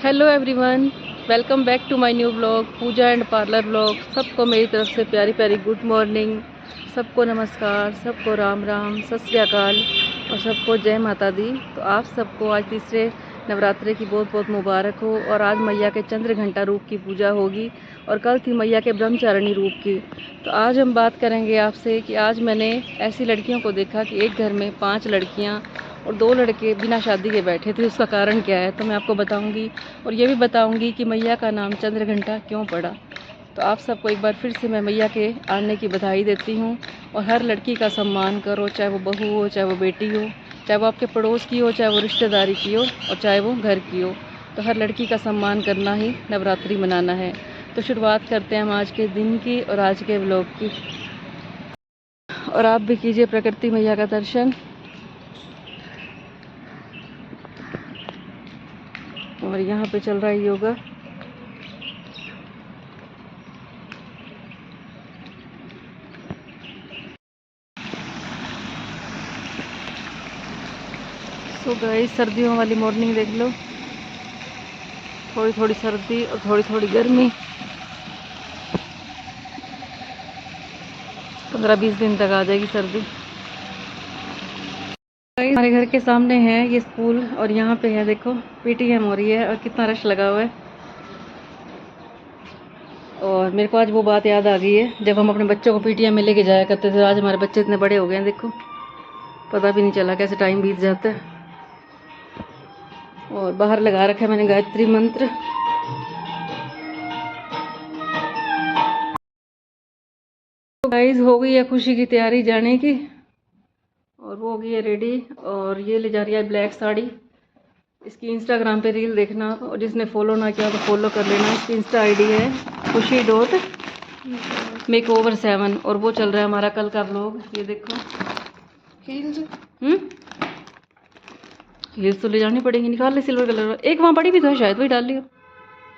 Hello everyone, welcome back to my new blog Pooja and parlour blog. सबको मेरी तरफ से प्यारी प्यारी गुड मॉर्निंग, सबको नमस्कार, सबको राम राम, सत श्री अकाल और सबको जय माता दी। तो आप सबको आज तीसरे नवरात्रे की बहुत बहुत मुबारक हो। और आज मैया के चंद्र घंटा रूप की पूजा होगी और कल थी मैया के ब्रह्मचारिणी रूप की। तो आज हम बात करेंगे आपसे कि आज मैंने ऐसी लड़कियों को देखा कि एक घर में 5 लड़कियाँ और 2 लड़के बिना शादी के बैठे थे। उसका कारण क्या है तो मैं आपको बताऊंगी और ये भी बताऊंगी कि मैया का नाम चंद्रघंटा क्यों पड़ा। तो आप सबको एक बार फिर से मैं मैया के आने की बधाई देती हूँ। और हर लड़की का सम्मान करो, चाहे वो बहू हो, चाहे वो बेटी हो, चाहे वो आपके पड़ोस की हो, चाहे वो रिश्तेदारी की हो और चाहे वो घर की हो। तो हर लड़की का सम्मान करना ही नवरात्रि मनाना है। तो शुरुआत करते हैं हम आज के दिन की और आज के व्लॉग की। और आप भी कीजिए प्रकृति मैया का दर्शन। और यहाँ पे चल रहा है योगा। तो गाइस सर्दियों वाली मॉर्निंग देख लो, थोड़ी थोड़ी सर्दी और थोड़ी थोड़ी गर्मी। 15-20 दिन तक आ जाएगी सर्दी। हमारे घर के सामने है ये स्कूल और यहाँ पे है देखो पीटीएम हो रही है और कितना रश लगा हुआ है। और मेरे को आज वो बात याद आ गई है जब हम अपने बच्चों को पीटीएम में लेके जाया करते थे। आज हमारे बच्चे इतने बड़े हो गए हैं, देखो पता भी नहीं चला कैसे टाइम बीत जाता है। और बाहर लगा रखा है मैंने गायत्री मंत्र। तो गाइस हो गई है खुशी की तैयारी जाने की और वो हो गई है रेडी। और ये ले जा रही है ब्लैक साड़ी। इसकी इंस्टाग्राम पे रील देखना और जिसने फॉलो ना किया तो फॉलो कर लेना। इसकी इंस्टा आईडी है खुशी.makeover7 और वो चल रहा है हमारा कल का व्लॉग। ये देखो हील्स। हील्स तो ले जानी पड़ेगी, निकाल ले सिल्वर कलर। एक वहाँ पड़ी भी तो है शायद, वही डाल लियो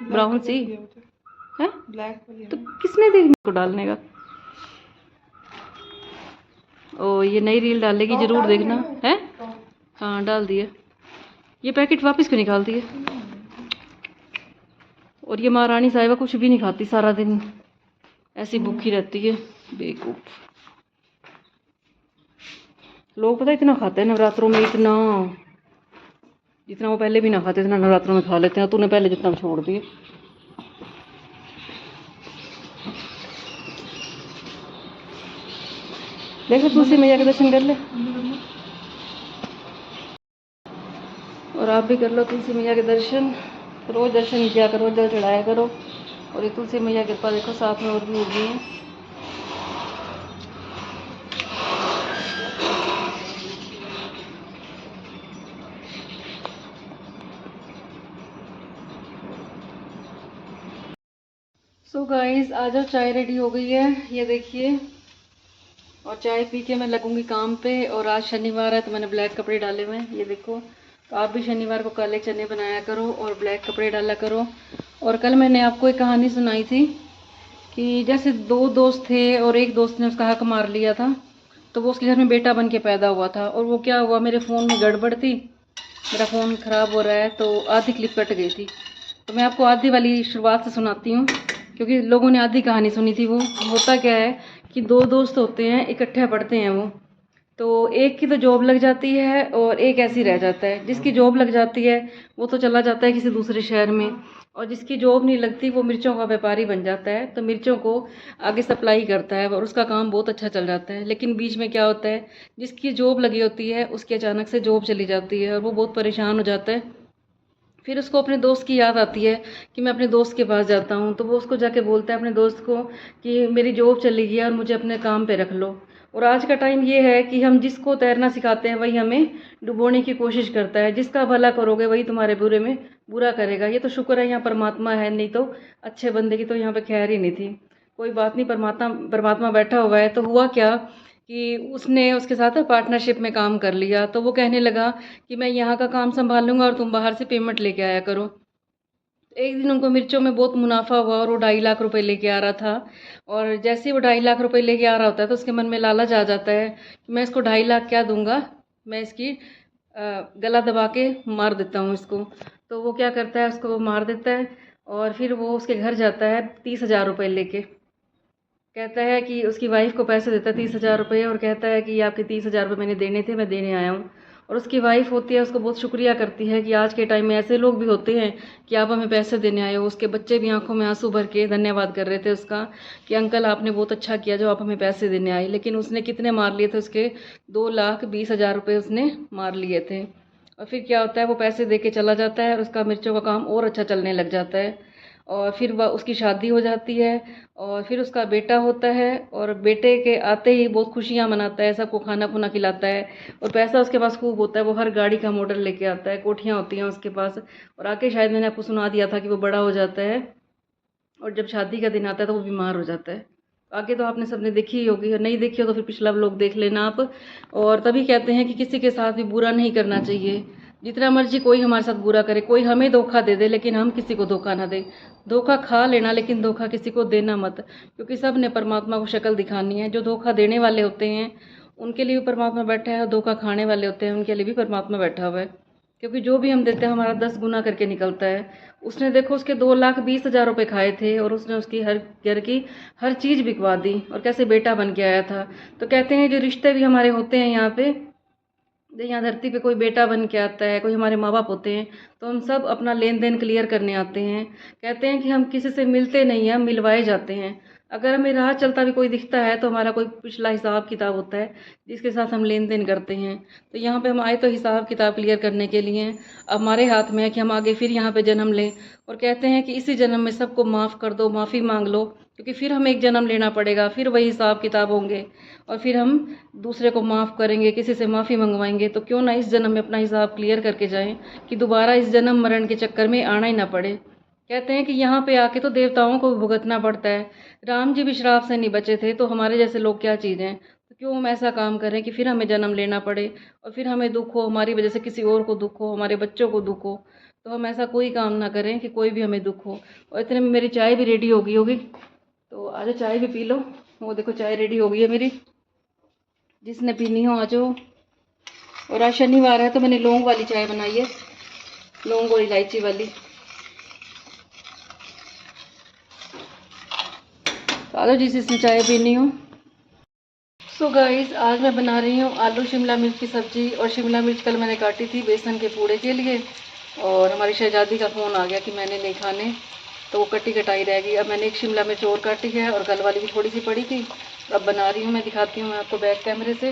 ब्राउन सी है। ब्लैक तो किसने दी को डालने का। ओ ये नई रील डालेगी जरूर देखना है। हाँ डाल दिए। ये पैकेट वापस क्यों निकाल दिए। और ये महारानी साहिबा कुछ भी नहीं खाती, सारा दिन ऐसी भूखी रहती है बेवकूफ। लोग पता इतना खाते हैं नवरात्रों में, इतना जितना वो पहले भी ना खाते इतना नवरात्रों में खा लेते हैं। तूने पहले जितना छोड़ दिए। देखो तुलसी मैया के दर्शन कर ले और आप भी कर लो तुलसी मैया के दर्शन। रोज दर्शन किया करो, जल चढ़ाया करो। और ये तुलसी मैया की कृपा देखो साथ में और भी उगी है। सो गाइस आ जाओ, चाय रेडी हो गई है ये देखिए। और चाय पी के मैं लगूंगी काम पे। और आज शनिवार है तो मैंने ब्लैक कपड़े डाले हुए हैं ये देखो। तो आप भी शनिवार को काले चने बनाया करो और ब्लैक कपड़े डाला करो। और कल मैंने आपको एक कहानी सुनाई थी कि जैसे 2 दोस्त थे और एक दोस्त ने उसका हक मार लिया था। तो वो उसके घर में बेटा बन के पैदा हुआ था। और वो क्या हुआ, मेरे फ़ोन में गड़बड़ थी, मेरा फ़ोन ख़राब हो रहा है तो आधी क्लिप कट गई थी। तो मैं आपको आधी वाली शुरुआत से सुनाती हूँ क्योंकि लोगों ने आधी कहानी सुनी थी। वो होता क्या है कि 2 दोस्त होते हैं, इकट्ठे पढ़ते हैं वो। तो एक की तो जॉब लग जाती है और एक ऐसे ही रह जाता है। जिसकी जॉब लग जाती है वो तो चला जाता है किसी दूसरे शहर में। और जिसकी जॉब नहीं लगती वो मिर्चों का व्यापारी बन जाता है, तो मिर्चों को आगे सप्लाई करता है और उसका काम बहुत अच्छा चल जाता है। लेकिन बीच में क्या होता है, जिसकी जॉब लगी होती है उसकी अचानक से जॉब चली जाती है और वो बहुत परेशान हो जाता है। फिर उसको अपने दोस्त की याद आती है कि मैं अपने दोस्त के पास जाता हूँ। तो वो उसको जाके बोलता है अपने दोस्त को कि मेरी जॉब चली गई और मुझे अपने काम पे रख लो। और आज का टाइम ये है कि हम जिसको तैरना सिखाते हैं वही हमें डुबोने की कोशिश करता है। जिसका भला करोगे वही तुम्हारे बुरे में बुरा करेगा। ये तो शुक्र है यहाँ परमात्मा है, नहीं तो अच्छे बंदे की तो यहाँ पे खैर ही नहीं थी। कोई बात नहीं, परमात्मा परमात्मा बैठा हुआ है। तो हुआ क्या कि उसने उसके साथ पार्टनरशिप में काम कर लिया। तो वो कहने लगा कि मैं यहाँ का काम संभाल लूँगा और तुम बाहर से पेमेंट लेके आया करो। एक दिन उनको मिर्चों में बहुत मुनाफा हुआ और वो 2.5 लाख रुपए लेके आ रहा था। और जैसे ही वो 2.5 लाख रुपए लेके आ रहा होता है तो उसके मन में लालच आ जाता है कि मैं इसको 2.5 लाख क्या दूंगा, मैं इसकी गला दबा के मार देता हूँ इसको। तो वो क्या करता है, उसको वो मार देता है और फिर वो उसके घर जाता है 30,000 रुपये लेके। कहता है कि उसकी वाइफ को पैसे देता है 30,000 रुपये और कहता है कि ये आपके 30,000 रुपये मैंने देने थे, मैं देने आया हूँ। और उसकी वाइफ होती है, उसको बहुत शुक्रिया करती है कि आज के टाइम में ऐसे लोग भी होते हैं कि आप हमें पैसे देने आए हो। उसके बच्चे भी आंखों में आंसू भर के धन्यवाद कर रहे थे उसका कि अंकल आपने बहुत अच्छा किया जो आप हमें पैसे देने आए। लेकिन उसने कितने मार लिए थे, उसके 2,20,000 रुपये उसने मार लिए थे। और फिर क्या होता है, वो पैसे दे के चला जाता है और उसका मिर्चों का काम और अच्छा चलने लग जाता है। और फिर वह उसकी शादी हो जाती है और फिर उसका बेटा होता है और बेटे के आते ही बहुत खुशियाँ मनाता है, सबको खाना खुना खिलाता है और पैसा उसके पास खूब होता है। वो हर गाड़ी का मॉडल लेके आता है, कोठियाँ होती हैं उसके पास। और आके शायद मैंने आपको सुना दिया था कि वो बड़ा हो जाता है और जब शादी का दिन आता है तो वो बीमार हो जाता है। आगे तो आपने सबने देखी ही होगी, और नहीं देखी हो तो फिर पिछला व्लॉग देख लेना आप। और तभी कहते हैं कि किसी के साथ भी बुरा नहीं करना चाहिए। जितना मर्जी कोई हमारे साथ बुरा करे, कोई हमें धोखा दे दे, लेकिन हम किसी को धोखा ना दें। धोखा खा लेना लेकिन धोखा किसी को देना मत, क्योंकि सब ने परमात्मा को शक्ल दिखानी है। जो धोखा देने वाले होते हैं उनके लिए भी परमात्मा बैठा है और धोखा खाने वाले होते हैं उनके लिए भी परमात्मा बैठा हुआ है। क्योंकि जो भी हम देते हैं हमारा 10 गुना करके निकलता है। उसने देखो उसके 2,20,000 रुपये खाए थे और उसने उसकी हर घर की हर चीज़ बिकवा दी और कैसे बेटा बन के आया था। तो कहते हैं जो रिश्ते भी हमारे होते हैं यहाँ पे, यहाँ धरती पे कोई बेटा बन के आता है, कोई हमारे माँ बाप होते हैं, तो हम सब अपना लेन देन क्लियर करने आते हैं। कहते हैं कि हम किसी से मिलते नहीं हैं, हम मिलवाए जाते हैं। अगर हमें राह चलता भी कोई दिखता है तो हमारा कोई पिछला हिसाब किताब होता है जिसके साथ हम लेन देन करते हैं। तो यहाँ पे हम आए तो हिसाब किताब क्लियर करने के लिए। अब हमारे हाथ में है कि हम आगे फिर यहाँ पे जन्म लें। और कहते हैं कि इसी जन्म में सबको माफ़ कर दो, माफ़ी मांग लो, क्योंकि फिर हमें एक जन्म लेना पड़ेगा, फिर वही हिसाब किताब होंगे और फिर हम दूसरे को माफ़ करेंगे, किसी से माफ़ी मंगवाएंगे। तो क्यों ना इस जन्म में अपना हिसाब क्लियर करके जाएं कि दोबारा इस जन्म मरण के चक्कर में आना ही ना पड़े। कहते हैं कि यहाँ पे आके तो देवताओं को भी भुगतना पड़ता है। राम जी भी श्राप से नहीं बचे थे, तो हमारे जैसे लोग क्या चीज़ हैं। तो क्यों हम ऐसा काम करें कि फिर हमें जन्म लेना पड़े और फिर हमें दुख हो, हमारी वजह से किसी और को दुख हो, हमारे बच्चों को दुख हो। तो हम ऐसा कोई काम ना करें कि कोई भी हमें दुख हो। और इतने में मेरी चाय भी रेडी हो गई होगी, तो आज चाय भी पी लो। वो देखो चाय रेडी हो गई है मेरी, जिसने पीनी हो आ जाओ। और आज शनिवार है तो मैंने लौंग वाली चाय बनाई है, लौंग और इलायची वाली। तो आ जाओ जिसने चाय पीनी हो। सो गाइस, आज मैं बना रही हूँ आलू शिमला मिर्च की सब्ज़ी। और शिमला मिर्च कल मैंने काटी थी बेसन के पूड़े के लिए, और हमारी शहजादी का फ़ोन आ गया कि मैंने नहीं खाने, तो वो कटी कटाई रह गई। अब मैंने एक शिमला मिर्च और काटी है और कल वाली भी थोड़ी सी पड़ी थी। अब बना रही हूँ, मैं दिखाती हूँ आपको बैक कैमरे से।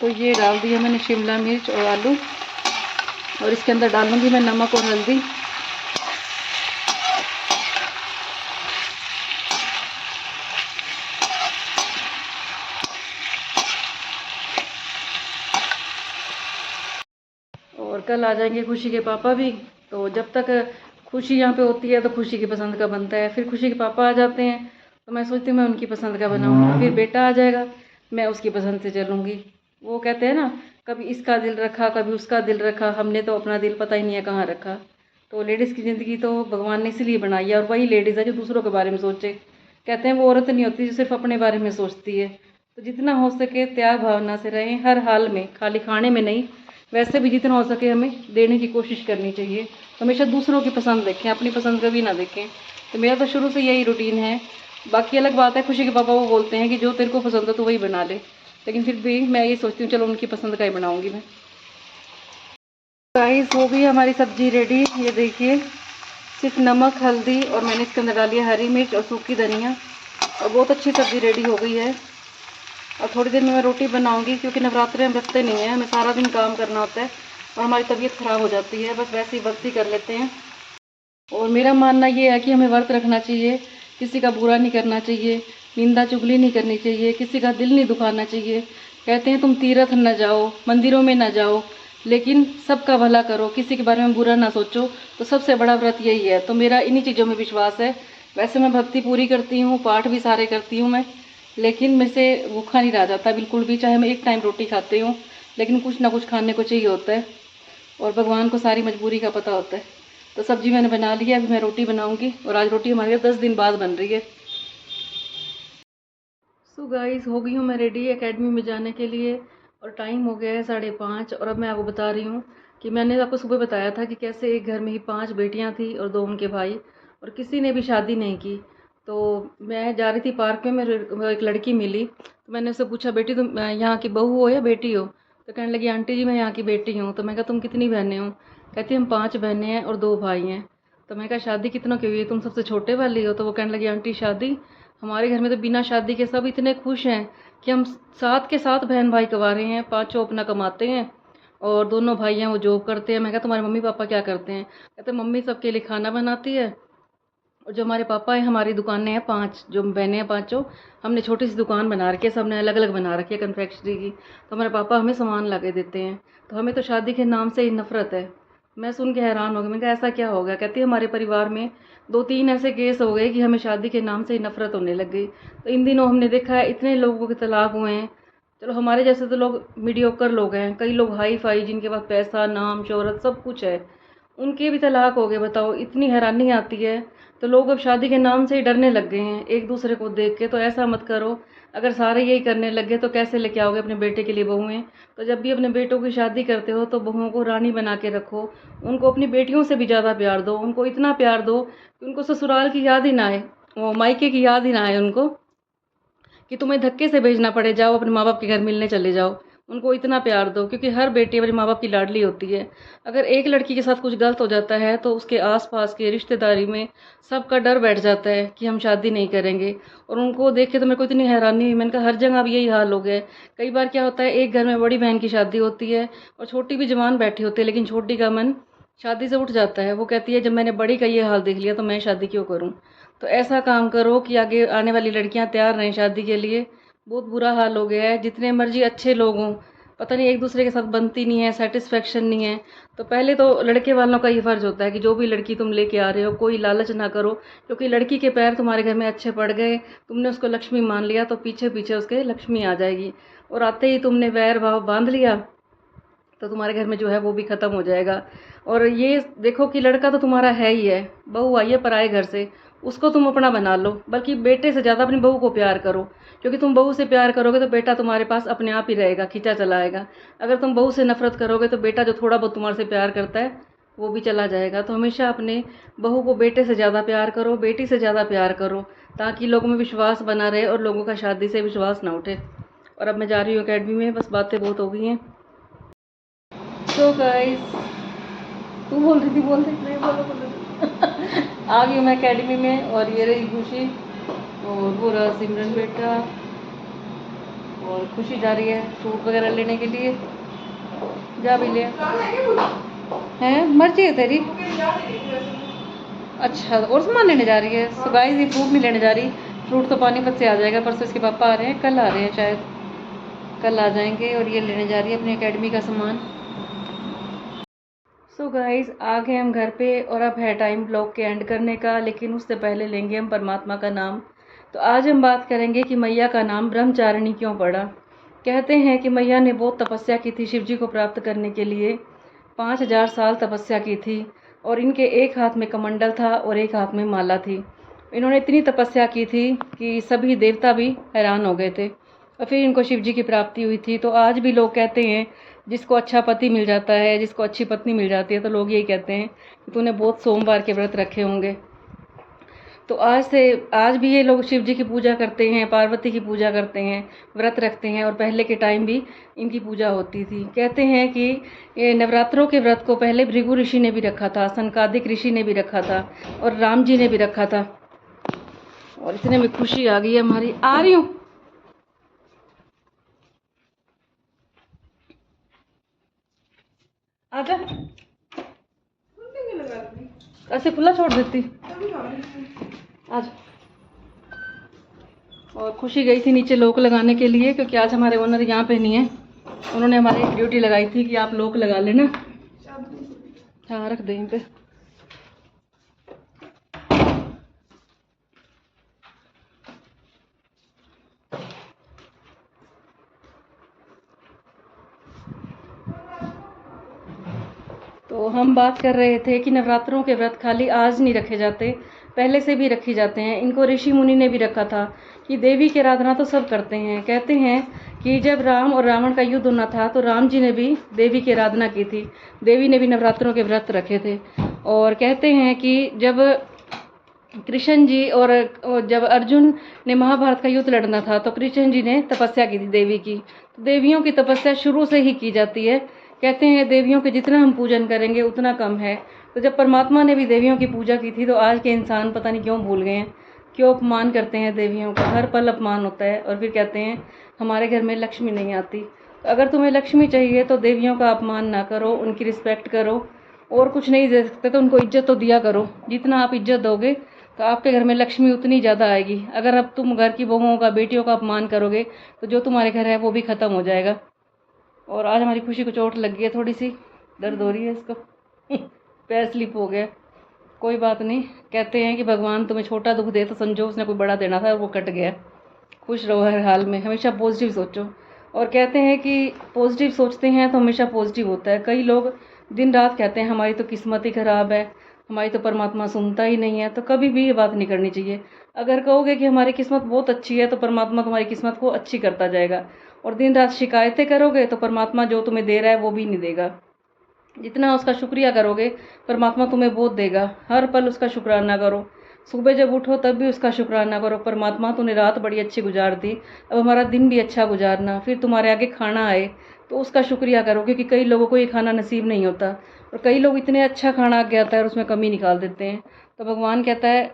तो ये डाल दिया मैंने शिमला मिर्च और आलू, और इसके अंदर डालूंगी मैं नमक और हल्दी। और कल आ जाएंगे खुशी के पापा भी, तो जब तक खुशी यहाँ पे होती है तो खुशी की पसंद का बनता है। फिर खुशी के पापा आ जाते हैं तो मैं सोचती हूँ मैं उनकी पसंद का बनाऊँ। फिर बेटा आ जाएगा, मैं उसकी पसंद से चलूँगी। वो कहते हैं ना, कभी इसका दिल रखा कभी उसका दिल रखा, हमने तो अपना दिल पता ही नहीं है कहाँ रखा। तो लेडीज़ की ज़िंदगी तो भगवान ने इसलिए बनाई है, और वही लेडीज़ है जो दूसरों के बारे में सोचे। कहते हैं वो औरत नहीं होती जो सिर्फ अपने बारे में सोचती है। तो जितना हो सके त्याग भावना से रहें हर हाल में, खाली खाने में नहीं, वैसे भी जितना हो सके हमें देने की कोशिश करनी चाहिए। हमेशा दूसरों की पसंद देखें, अपनी पसंद कभी ना देखें। तो मेरा तो शुरू से यही रूटीन है। बाकी अलग बात है, खुशी के पापा वो बोलते हैं कि जो तेरे को पसंद है तो वही बना ले, लेकिन फिर भी मैं ये सोचती हूँ चलो उनकी पसंद का ही बनाऊँगी मैं। गाइस, हो गई हमारी सब्जी रेडी। ये देखिए, सिर्फ नमक हल्दी और मैंने इसके अंदर डाली है हरी मिर्च और सूखी धनिया, और बहुत अच्छी सब्ज़ी रेडी हो गई है। और थोड़ी देर में मैं रोटी बनाऊंगी, क्योंकि नवरात्रे हम रखते नहीं हैं, हमें सारा दिन काम करना होता है और हमारी तबीयत ख़राब हो जाती है। बस वैसे ही व्रत ही कर लेते हैं। और मेरा मानना ये है कि हमें व्रत रखना चाहिए, किसी का बुरा नहीं करना चाहिए, निंदा चुगली नहीं करनी चाहिए, किसी का दिल नहीं दुखाना चाहिए। कहते हैं तुम तीर्थ न जाओ, मंदिरों में न जाओ, लेकिन सबका भला करो, किसी के बारे में बुरा ना सोचो। तो सबसे बड़ा व्रत यही है। तो मेरा इन्हीं चीज़ों में विश्वास है। वैसे मैं भक्ति पूरी करती हूँ, पाठ भी सारे करती हूँ मैं, लेकिन मेरे से भूखा नहीं रह जाता बिल्कुल भी। चाहे मैं एक टाइम रोटी खाती हूँ, लेकिन कुछ ना कुछ खाने को चाहिए होता है, और भगवान को सारी मजबूरी का पता होता है। तो सब्जी मैंने बना ली है, अभी मैं रोटी बनाऊंगी। और आज रोटी हमारे 10 दिन बाद बन रही है। सो गाइस, हो गई हूँ मैं रेडी एकेडमी में जाने के लिए। और टाइम हो गया है 5:30 और अब मैं आपको बता रही हूँ कि मैंने आपको सुबह बताया था कि कैसे एक घर में ही 5 बेटियाँ थी और 2 उनके भाई, और किसी ने भी शादी नहीं की। तो मैं जा रही थी पार्क में, मेरे वो एक लड़की मिली, तो मैंने उससे पूछा, बेटी तुम यहाँ की बहू हो या बेटी हो? तो कहने लगी, आंटी जी मैं यहाँ की बेटी हूँ। तो मैं कहा, तुम कितनी बहनें हो? कहती, हम 5 बहनें हैं और 2 भाई हैं। तो मैं कहा, शादी कितनों की हुई है? तुम सबसे छोटे वाली हो? तो वो कहने लगी, आंटी शादी हमारे घर में तो बिना शादी के सब इतने खुश हैं कि हम 7 के 7 बहन भाई कमा हैं, 5 अपना कमाते हैं और दोनों भाई हैं वो जॉब करते हैं। मैं कहा, तुम्हारे मम्मी पापा क्या करते हैं? कहते, मम्मी सबके लिए खाना बनाती है और जो हमारे पापा हैं, हमारी दुकानें हैं 5, जो बहनें हैं 5, हमने छोटी सी दुकान बना रखी है, सबने अलग अलग बना रखी है कन्फेक्शनरी की। तो हमारे पापा हमें सामान ला के देते हैं, तो हमें तो शादी के नाम से ही नफरत है। मैं सुन के हैरान हो गई। मैंने कहा, ऐसा क्या हो गया? कहती है, हमारे परिवार में 2-3 ऐसे केस हो गए कि हमें शादी के नाम से ही नफरत होने लग गई। तो इन दिनों हमने देखा है इतने लोगों के तलाक हुए हैं। चलो हमारे जैसे तो लोग मीडियोकर लोग हैं, कई लोग हाई फाई जिनके पास पैसा नाम शोहरत सब कुछ है, उनके भी तलाक हो गए। बताओ, इतनी हैरानी आती है। तो लोग अब शादी के नाम से ही डरने लग गए हैं एक दूसरे को देख के। तो ऐसा मत करो, अगर सारे यही करने लग गए तो कैसे लेके आओगे अपने बेटे के लिए बहुएं? तो जब भी अपने बेटों की शादी करते हो तो बहुओं को रानी बना के रखो, उनको अपनी बेटियों से भी ज़्यादा प्यार दो, उनको इतना प्यार दो कि उनको ससुराल की याद ही ना आए, वो मायके की याद ही ना आए उनको, कि तुम्हें धक्के से भेजना पड़े, जाओ अपने माँ बाप के घर मिलने चले जाओ। उनको इतना प्यार दो, क्योंकि हर बेटी अपने माँ बाप की लाडली होती है। अगर एक लड़की के साथ कुछ गलत हो जाता है तो उसके आसपास के रिश्तेदारी में सबका डर बैठ जाता है कि हम शादी नहीं करेंगे। और उनको देख के तो मेरे को इतनी हैरानी हुई। मैंने कहा, हर जगह अब यही हाल हो गया है। कई बार क्या होता है, एक घर में बड़ी बहन की शादी होती है और छोटी भी जवान बैठी होती है, लेकिन छोटी का मन शादी से उठ जाता है। वो कहती है, जब मैंने बड़ी का ये हाल देख लिया तो मैं शादी क्यों करूं? तो ऐसा काम करो कि आगे आने वाली लड़कियां तैयार रहें शादी के लिए। बहुत बुरा हाल हो गया है, जितने मर्जी अच्छे लोग हों, पता नहीं एक दूसरे के साथ बनती नहीं है, सेटिस्फेक्शन नहीं है। तो पहले तो लड़के वालों का ये फ़र्ज़ होता है कि जो भी लड़की तुम लेके आ रहे हो, कोई लालच ना करो, क्योंकि लड़की के पैर तुम्हारे घर में अच्छे पड़ गए, तुमने उसको लक्ष्मी मान लिया, तो पीछे पीछे उसके लक्ष्मी आ जाएगी। और आते ही तुमने वैर भाव बांध लिया तो तुम्हारे घर में जो है वो भी ख़त्म हो जाएगा। और ये देखो कि लड़का तो तुम्हारा है ही है, बहू आई है पराए घर से, उसको तुम अपना बना लो, बल्कि बेटे से ज़्यादा अपनी बहू को प्यार करो, क्योंकि तुम बहू से प्यार करोगे तो बेटा तुम्हारे पास अपने आप ही रहेगा, खींचा चलाएगा। अगर तुम बहू से नफरत करोगे तो बेटा जो थोड़ा बहुत तुम्हारे से प्यार करता है वो भी चला जाएगा। तो हमेशा अपने बहू को बेटे से ज़्यादा प्यार करो, बेटी से ज़्यादा प्यार करो, ताकि लोगों में विश्वास बना रहे और लोगों का शादी से विश्वास ना उठे। और अब मैं जा रही हूँ अकेडमी में, बस बातें बहुत हो गई हैं। तो गाइस, तू बोल रही थी, बोल रही नहीं, बोलो बोलो। आ गई हूँ मैं अकेडमी में और ये रही खुशी और वो रहा सिमरन बेटा, और खुशी जा रही है सूट वगैरह लेने के लिए। जा भी ले, हैं मर्जी है तेरी। अच्छा, और सामान लेने जा रही है? सो गाइस, ये फ्रूट नहीं लेने जा रही, फ्रूट तो पानीपत से आ जाएगा, परसों इसके पापा आ रहे हैं, कल आ रहे हैं शायद, कल आ जाएंगे। और ये लेने जा रही है अपनी अकेडमी का सामान। सो गाइस, आ गए हम घर पे और अब है टाइम ब्लॉग के एंड करने का, लेकिन उससे पहले लेंगे हम परमात्मा का नाम। तो आज हम बात करेंगे कि मैया का नाम ब्रह्मचारिणी क्यों पड़ा। कहते हैं कि मैया ने बहुत तपस्या की थी शिव जी को प्राप्त करने के लिए, 5000 साल तपस्या की थी, और इनके एक हाथ में कमंडल था और एक हाथ में माला थी। इन्होंने इतनी तपस्या की थी कि सभी देवता भी हैरान हो गए थे, और फिर इनको शिव जी की प्राप्ति हुई थी। तो आज भी लोग कहते हैं, जिसको अच्छा पति मिल जाता है, जिसको अच्छी पत्नी मिल जाती है, तो लोग यही कहते हैं कि तूने बहुत सोमवार के व्रत रखे होंगे। तो आज भी ये लोग शिव जी की पूजा करते हैं, पार्वती की पूजा करते हैं, व्रत रखते हैं, और पहले के टाइम भी इनकी पूजा होती थी। कहते हैं कि ये नवरात्रों के व्रत को पहले भृगु ऋषि ने भी रखा था, सनकादिक ऋषि ने भी रखा था, और राम जी ने भी रखा था। और इतने में खुशी आ गई है हमारी। आ रही हूँ, आजा, ऐसे खुला छोड़ देती आज। और खुशी गई थी नीचे लॉक लगाने के लिए, क्योंकि आज हमारे ओनर यहाँ पे नहीं है, उन्होंने हमारी एक ड्यूटी लगाई थी कि आप लॉक लगा लेना। हाँ, रख दे यहीं पे। तो हम बात कर रहे थे कि नवरात्रों के व्रत खाली आज नहीं रखे जाते, पहले से भी रखी जाते हैं। इनको ऋषि मुनि ने भी रखा था कि देवी की आराधना तो सब करते हैं। कहते हैं कि जब राम और रावण का युद्ध होना था तो राम जी ने भी देवी की आराधना की थी, देवी ने भी नवरात्रों के व्रत रखे थे। और कहते हैं कि जब कृष्ण जी और जब अर्जुन ने महाभारत का युद्ध लड़ना था तो कृष्ण जी ने तपस्या की थी देवी की। तो देवियों की तपस्या शुरू से ही की जाती है। कहते हैं देवियों के जितना हम पूजन करेंगे उतना कम है। तो जब परमात्मा ने भी देवियों की पूजा की थी तो आज के इंसान पता नहीं क्यों भूल गए हैं, क्यों अपमान करते हैं देवियों का, हर पल अपमान होता है। और फिर कहते हैं हमारे घर में लक्ष्मी नहीं आती। तो अगर तुम्हें लक्ष्मी चाहिए तो देवियों का अपमान ना करो, उनकी रिस्पेक्ट करो। और कुछ नहीं दे सकते तो उनको इज्जत तो दिया करो। जितना आप इज्जत दोगे तो आपके घर में लक्ष्मी उतनी ज़्यादा आएगी। अगर अब तुम घर की बहुओं का, बेटियों का अपमान करोगे तो जो तुम्हारे घर है वो भी ख़त्म हो जाएगा। और आज हमारी खुशी को चोट लग गई है, थोड़ी सी दर्द हो रही है इसको पैर स्लिप हो गया, कोई बात नहीं। कहते हैं कि भगवान तुम्हें छोटा दुख दे तो समझो उसने कोई बड़ा देना था और वो कट गया। खुश रहो हर हाल में, हमेशा पॉजिटिव सोचो। और कहते हैं कि पॉजिटिव सोचते हैं तो हमेशा पॉजिटिव होता है। कई लोग दिन रात कहते हैं हमारी तो किस्मत ही ख़राब है, हमारी तो परमात्मा सुनता ही नहीं है। तो कभी भी ये बात नहीं करनी चाहिए। अगर कहोगे कि हमारी किस्मत बहुत अच्छी है तो परमात्मा तुम्हारी किस्मत को अच्छी करता जाएगा। और दिन रात शिकायतें करोगे तो परमात्मा जो तुम्हें दे रहा है वो भी नहीं देगा। जितना उसका शुक्रिया करोगे परमात्मा तुम्हें बहुत देगा। हर पल उसका शुक्राना करो। सुबह जब उठो तब भी उसका शुक्राना करो, परमात्मा तूने रात बड़ी अच्छी गुजार दी, अब हमारा दिन भी अच्छा गुजारना। फिर तुम्हारे आगे खाना आए तो उसका शुक्रिया करो, क्योंकि कई लोगों को ये खाना नसीब नहीं होता और कई लोग इतने अच्छा खाना आगे आता है और उसमें कमी निकाल देते हैं। तो भगवान कहता है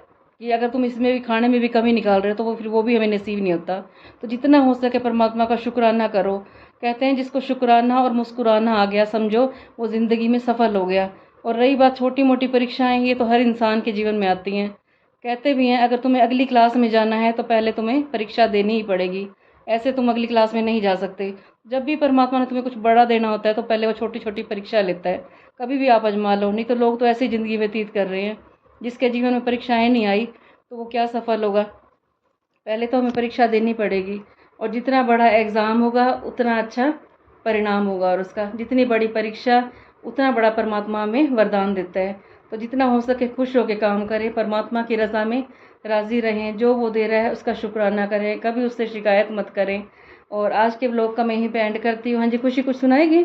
कि अगर तुम इसमें भी, खाने में भी कमी निकाल रहे हो तो वो फिर वो भी हमें नसीब नहीं होता। तो जितना हो सके परमात्मा का शुक्राना करो। कहते हैं जिसको शुक्राना और मुस्कुराना आ गया समझो वो ज़िंदगी में सफल हो गया। और रही बात छोटी मोटी परीक्षाएं, ये तो हर इंसान के जीवन में आती हैं। कहते भी हैं अगर तुम्हें अगली क्लास में जाना है तो पहले तुम्हें परीक्षा देनी ही पड़ेगी, ऐसे तुम अगली क्लास में नहीं जा सकते। जब भी परमात्मा ने तुम्हें कुछ बड़ा देना होता है तो पहले वो छोटी छोटी परीक्षा लेता है। कभी भी आप आजमा लो, नहीं तो लोग तो ऐसी ज़िंदगी व्यतीत कर रहे हैं। जिसके जीवन में परीक्षाएं नहीं आई तो वो क्या सफल होगा। पहले तो हमें परीक्षा देनी पड़ेगी और जितना बड़ा एग्ज़ाम होगा उतना अच्छा परिणाम होगा। और उसका जितनी बड़ी परीक्षा उतना बड़ा परमात्मा हमें वरदान देता है। तो जितना हो सके खुश होकर काम करें, परमात्मा की रज़ा में राज़ी रहें। जो वो दे रहा है उसका शुक्राना करें, कभी उससे शिकायत मत करें। और आज के ब्लॉग का मैं यहीं पे एंड करती हूँ। हाँ जी, खुशी कुछ सुनाएगी?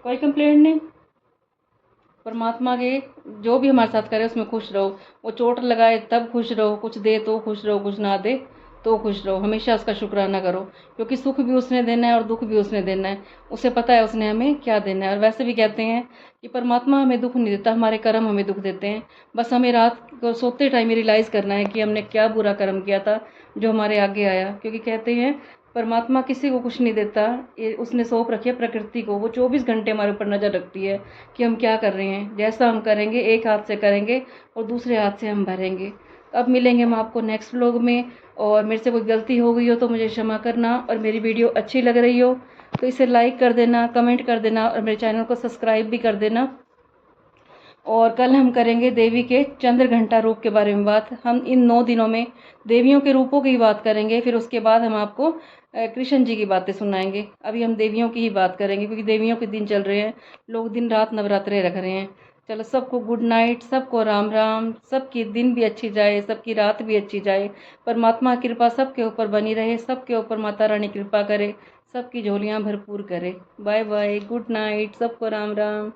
कोई कंप्लेंट नहीं। परमात्मा के जो भी हमारे साथ करे उसमें खुश रहो। वो चोट लगाए तब खुश रहो, कुछ दे तो खुश रहो, कुछ ना दे तो खुश रहो। हमेशा उसका शुक्राना करो, क्योंकि सुख भी उसने देना है और दुख भी उसने देना है। उसे पता है उसने हमें क्या देना है। और वैसे भी कहते हैं कि परमात्मा हमें दुख नहीं देता, हमारे कर्म हमें दुख देते हैं। बस हमें रात को सोते टाइम रियलाइज़ करना है कि हमने क्या बुरा कर्म किया था जो हमारे आगे आया। क्योंकि कहते हैं परमात्मा किसी को कुछ नहीं देता, ये उसने सौंप रखी है प्रकृति को। वो 24 घंटे हमारे ऊपर नज़र रखती है कि हम क्या कर रहे हैं। जैसा हम करेंगे एक हाथ से करेंगे और दूसरे हाथ से हम भरेंगे। अब मिलेंगे हम आपको नेक्स्ट व्लॉग में। और मेरे से कोई गलती हो गई हो तो मुझे क्षमा करना। और मेरी वीडियो अच्छी लग रही हो तो इसे लाइक कर देना, कमेंट कर देना और मेरे चैनल को सब्सक्राइब भी कर देना। और कल हम करेंगे देवी के चंद्र घंटा रूप के बारे में बात। हम इन 9 दिनों में देवियों के रूपों की बात करेंगे, फिर उसके बाद हम आपको कृष्ण जी की बातें सुनाएंगे। अभी हम देवियों की ही बात करेंगे क्योंकि देवियों के दिन चल रहे हैं, लोग दिन रात नवरात्रे रख रहे हैं। चलो सबको गुड नाइट, सबको राम राम। सबकी दिन भी अच्छी जाए, सबकी रात भी अच्छी जाए। परमात्मा की कृपा सबके ऊपर बनी रहे, सबके ऊपर माता रानी कृपा करे, सबकी झोलियाँ भरपूर करे। बाय बाय, गुड नाइट, सबको राम राम।